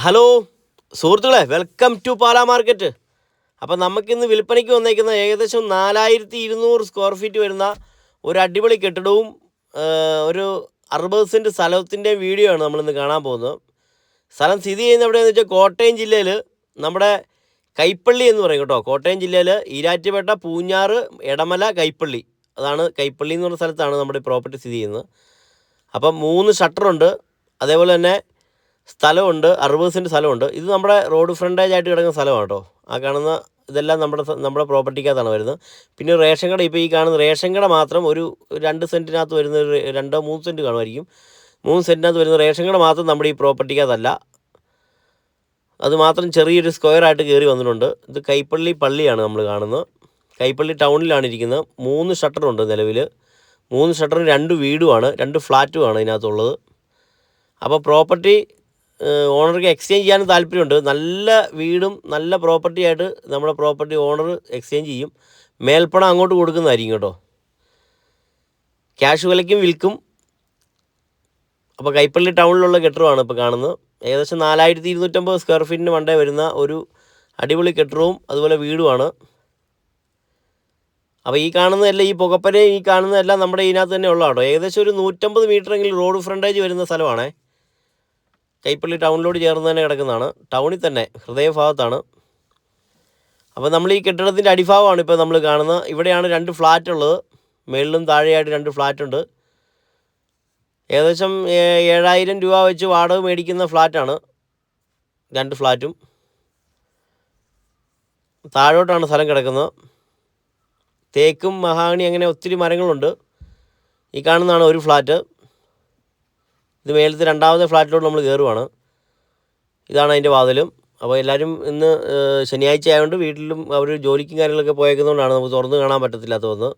Hello സുഹൃത്തുക്കളെ, welcome to Pala market. അപ്പോൾ നമുക്കിന്ന് വിൽപ്പനയ്ക്ക് വന്നേക്കുന്ന ഏകദേശം 4200 സ്ക്വയർ ഫീറ്റ് വരുന്ന ഒരു അടിപൊളി കെട്ടിടവും ഒരു 60 സെൻറ്റ് സ്ഥലത്തിൻ്റെ വീഡിയോ ആണ് നമ്മളിന്ന് കാണാൻ പോകുന്നത്. സ്ഥലം സ്ഥിതി ചെയ്യുന്ന എവിടെയെന്ന് വെച്ചാൽ കോട്ടയം ജില്ലയിൽ നമ്മുടെ കൈപ്പള്ളി എന്ന് പറയും കേട്ടോ. കോട്ടയം ജില്ലയിൽ ഈരാറ്റുപേട്ട, പൂഞ്ഞാറ്, എടമല, കൈപ്പള്ളി, അതാണ് കൈപ്പള്ളി എന്ന് പറഞ്ഞ സ്ഥലത്താണ് നമ്മുടെ പ്രോപ്പർട്ടി സ്ഥിതി ചെയ്യുന്നത്. അപ്പം 3 ഷട്ടറുണ്ട്. അതേപോലെ തന്നെ സ്ഥലമുണ്ട്, 60 സെൻറ്റ് സ്ഥലമുണ്ട്. ഇത് നമ്മുടെ റോഡ് ഫ്രണ്ടേജ് ആയിട്ട് കിടക്കുന്ന സ്ഥലമാണ് കേട്ടോ. ആ കാണുന്ന ഇതെല്ലാം നമ്മുടെ പ്രോപ്പർട്ടിക്കകത്താണ് വരുന്നത്. പിന്നെ റേഷൻ കട, ഇപ്പോൾ ഈ കാണുന്ന റേഷൻ കട മാത്രം ഒരു 2 സെൻറ്റിനകത്ത് വരുന്ന 2-3 സെൻറ്റ് കാണുമായിരിക്കും. 3 സെൻറ്റിനകത്ത് വരുന്ന റേഷൻ കട മാത്രം നമ്മുടെ ഈ പ്രോപ്പർട്ടിക്കകത്തല്ല. അത് മാത്രം ചെറിയൊരു സ്ക്വയറായിട്ട് കയറി വന്നിട്ടുണ്ട്. ഇത് കൈപ്പള്ളി പള്ളിയാണ് നമ്മൾ കാണുന്നത്. കൈപ്പള്ളി ടൗണിലാണ് ഇരിക്കുന്നത്. 3 ഷട്ടറുണ്ട് നിലവിൽ. 3 ഷട്ടറും 2 വീടുമാണ്, 2 ഫ്ലാറ്റുമാണ് ഇതിനകത്തുള്ളത്. അപ്പോൾ പ്രോപ്പർട്ടി ഓണർക്ക് എക്സ്ചേഞ്ച് ചെയ്യാനും താല്പര്യമുണ്ട്. നല്ല വീടും നല്ല പ്രോപ്പർട്ടിയായിട്ട് നമ്മുടെ പ്രോപ്പർട്ടി ഓണർ എക്സ്ചേഞ്ച് ചെയ്യും. മേൽപ്പണം അങ്ങോട്ട് കൊടുക്കുന്നതായിരിക്കും കേട്ടോ. ക്യാഷ് വിലയ്ക്കും വിൽക്കും. അപ്പോൾ കൈപ്പള്ളി ടൗണിലുള്ള കെട്ടിടമാണ് ഇപ്പോൾ കാണുന്നത്. ഏകദേശം 4250 സ്ക്വയർ ഫീറ്റിന് മണ്ടേ വരുന്ന ഒരു അടിപൊളി കെട്ടിടവും അതുപോലെ വീടുമാണ്. അപ്പോൾ ഈ കാണുന്നതെല്ലാം, ഈ പുകപ്പരയും ഈ കാണുന്നതെല്ലാം നമ്മുടെ ഇതിനകത്ത് തന്നെ ഉള്ള കേട്ടോ. ഏകദേശം ഒരു 150 മീറ്ററെങ്കിലും റോഡ് ഫ്രണ്ടേജ് വരുന്ന സ്ഥലമാണേ. കൈപ്പള്ളി ടൗണിലോട് ചേർന്ന് തന്നെ കിടക്കുന്നതാണ്. ടൗണിൽ തന്നെ ഹൃദയഭാഗത്താണ്. അപ്പോൾ നമ്മൾ ഈ കെട്ടിടത്തിൻ്റെ അടിഭാഗമാണ് ഇപ്പോൾ നമ്മൾ കാണുന്നത്. ഇവിടെയാണ് 2 ഫ്ലാറ്റ് ഉള്ളത്. മേളിലും താഴെയായിട്ട് 2 ഫ്ലാറ്റുണ്ട്. ഏകദേശം 7000 രൂപ വെച്ച് വാടക മേടിക്കുന്ന ഫ്ലാറ്റാണ് 2 ഫ്ലാറ്റും. താഴോട്ടാണ് സ്ഥലം കിടക്കുന്നത്. തേക്കും മഹാഗണി അങ്ങനെ ഒത്തിരി മരങ്ങളുണ്ട്. ഈ കാണുന്നതാണ് ഒരു ഫ്ലാറ്റ്. ഇത് മേലത്തെ 2ാമത്തെ ഫ്ലാറ്റിലോട്ട് നമ്മൾ കയറുവാണ്. ഇതാണ് അതിൻ്റെ വാതിലും. അപ്പോൾ എല്ലാവരും ഇന്ന് ശനിയാഴ്ച ആയതുകൊണ്ട് വീട്ടിലും അവർ ജോലിക്കും കാര്യങ്ങളൊക്കെ പോയേക്കുന്നതുകൊണ്ടാണ് നമുക്ക് തുറന്ന് കാണാൻ പറ്റത്തില്ലാത്തതെന്ന്.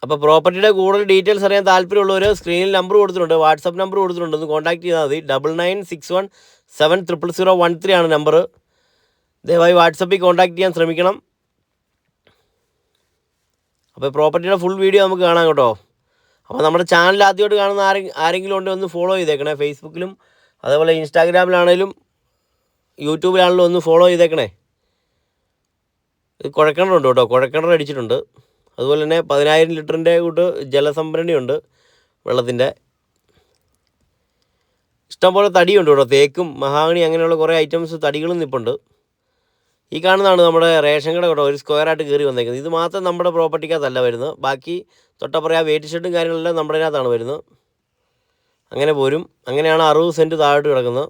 അപ്പോൾ പ്രോപ്പർട്ടിയുടെ കൂടുതൽ ഡീറ്റെയിൽസ് അറിയാൻ താല്പര്യമുള്ളവർ സ്ക്രീനിൽ നമ്പർ കൊടുത്തിട്ടുണ്ട്, വാട്സപ്പ് നമ്പർ കൊടുത്തിട്ടുണ്ട്. ഒന്ന് കോൺടാക്ട് ചെയ്താൽ മതി. 9961700013 ആണ് നമ്പർ. ദയവായി വാട്സപ്പിൽ കോൺടാക്ട് ചെയ്യാൻ ശ്രമിക്കണം. അപ്പോൾ പ്രോപ്പർട്ടിയുടെ ഫുൾ വീഡിയോ നമുക്ക് കാണാം കേട്ടോ. അപ്പോൾ നമ്മുടെ ചാനൽ ആദ്യമായിട്ട് കാണുന്ന ആരെങ്കിലും ഉണ്ടെങ്കിൽ ഒന്ന് ഫോളോ ചെയ്തേക്കണേ. ഫേസ്ബുക്കിലും അതേപോലെ ഇൻസ്റ്റാഗ്രാമിലാണേലും യൂട്യൂബിലാണെങ്കിലും ഒന്ന് ഫോളോ ചെയ്തേക്കണേ. ഇത് കുഴൽക്കിണറുണ്ട് കേട്ടോ, കുഴൽക്കിണർ അടിച്ചിട്ടുണ്ട്. അതുപോലെ തന്നെ 10000 ലിറ്ററിൻ്റെ കൂട്ട് ജലസംഭരണിയുണ്ട് വെള്ളത്തിൻ്റെ. ഇഷ്ടംപോലെ തടിയുണ്ട് കേട്ടോ. തേക്കും മഹാഗണി അങ്ങനെയുള്ള കുറേ ഐറ്റംസ് തടികളും നിൽപ്പുണ്ട്. ഈ കാണുന്നതാണ് നമ്മുടെ റേഷൻ കട കേട്ടോ. ഒരു സ്ക്വയറായിട്ട് കയറി വന്നേക്കുന്നത്. ഇത് മാത്രം നമ്മുടെ പ്രോപ്പർട്ടിക്കകത്തല്ല വരുന്നത്. ബാക്കി തൊട്ടപ്പുറം വെയിറ്റ് ഷെഡും കാര്യങ്ങളെല്ലാം നമ്മുടെ അതിനകത്താണ് വരുന്നത്. അങ്ങനെ പോരും. അങ്ങനെയാണ് 60 സെൻറ്റ് താഴോട്ട് കിടക്കുന്നത്.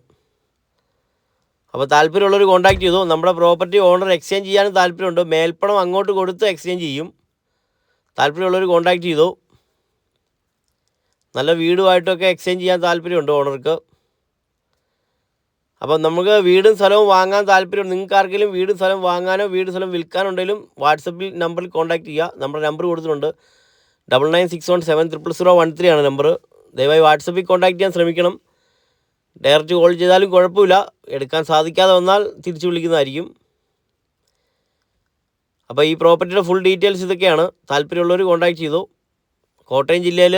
അപ്പോൾ താല്പര്യമുള്ളവർ കോൺടാക്ട് ചെയ്തു. നമ്മുടെ പ്രോപ്പർട്ടി ഓണർ എക്സ്ചേഞ്ച് ചെയ്യാനും താല്പര്യമുണ്ട്. മേൽപ്പണം അങ്ങോട്ട് കൊടുത്ത് എക്സ്ചേഞ്ച് ചെയ്യും. താല്പര്യമുള്ളവർ കോൺടാക്ട് ചെയ്തു. നല്ല വീടുമായിട്ടൊക്കെ എക്സ്ചേഞ്ച് ചെയ്യാൻ താല്പര്യമുണ്ട് ഓണർക്ക്. അപ്പം നമുക്ക് വീടും സ്ഥലവും വാങ്ങാൻ താല്പര്യം, നിങ്ങൾക്ക് ആർക്കെങ്കിലും വീടും സ്ഥലം വാങ്ങാനോ വീട് സ്ഥലം വിൽക്കാനുണ്ടെങ്കിലും വാട്സപ്പിൽ നമ്പറിൽ കോൺടാക്ട് ചെയ്യുക. നമ്മുടെ നമ്പർ കൊടുത്തിട്ടുണ്ട്. 9961700013 ആണ് നമ്പർ. ദയവായി വാട്സപ്പിൽ കോൺടാക്ട് ചെയ്യാൻ ശ്രമിക്കണം. ഡയറക്റ്റ് കോൾ ചെയ്താലും കുഴപ്പമില്ല. എടുക്കാൻ സാധിക്കാതെ വന്നാൽ തിരിച്ചു വിളിക്കുന്നതായിരിക്കും. അപ്പോൾ ഈ പ്രോപ്പർട്ടിയുടെ ഫുൾ ഡീറ്റെയിൽസ് ഇതൊക്കെയാണ്. താല്പര്യമുള്ളവർ കോൺടാക്ട് ചെയ്തു. കോട്ടയം ജില്ലയിൽ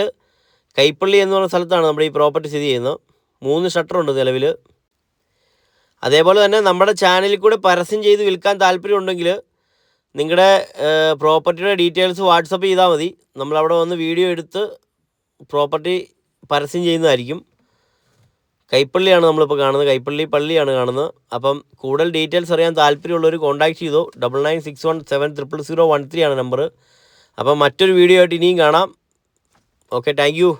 കൈപ്പള്ളി എന്ന് പറയുന്ന സ്ഥലത്താണ് നമ്മുടെ ഈ പ്രോപ്പർട്ടി സ്ഥിതി ചെയ്യുന്നത്. 3 ഷട്ടറുണ്ട് നിലവിൽ. അതേപോലെ തന്നെ നമ്മുടെ ചാനലിൽ കൂടെ പരസ്യം ചെയ്ത് വിൽക്കാൻ താല്പര്യമുണ്ടെങ്കിൽ നിങ്ങളുടെ പ്രോപ്പർട്ടിയുടെ ഡീറ്റെയിൽസ് വാട്സപ്പ് ചെയ്താൽ മതി. നമ്മളവിടെ വന്ന് വീഡിയോ എടുത്ത് പ്രോപ്പർട്ടി പരസ്യം ചെയ്യുന്നതായിരിക്കും. കൈപ്പള്ളിയാണ് നമ്മളിപ്പോൾ കാണുന്നത്. കൈപ്പള്ളി പള്ളിയാണ് കാണുന്നത്. അപ്പം കൂടുതൽ ഡീറ്റെയിൽസ് അറിയാൻ താല്പര്യമുള്ളവർ കോൺടാക്ട് ചെയ്തു. 9961700013 ആണ് നമ്പർ. അപ്പം മറ്റൊരു വീഡിയോ ആയിട്ട് ഇനിയും കാണാം. Okay, thank you.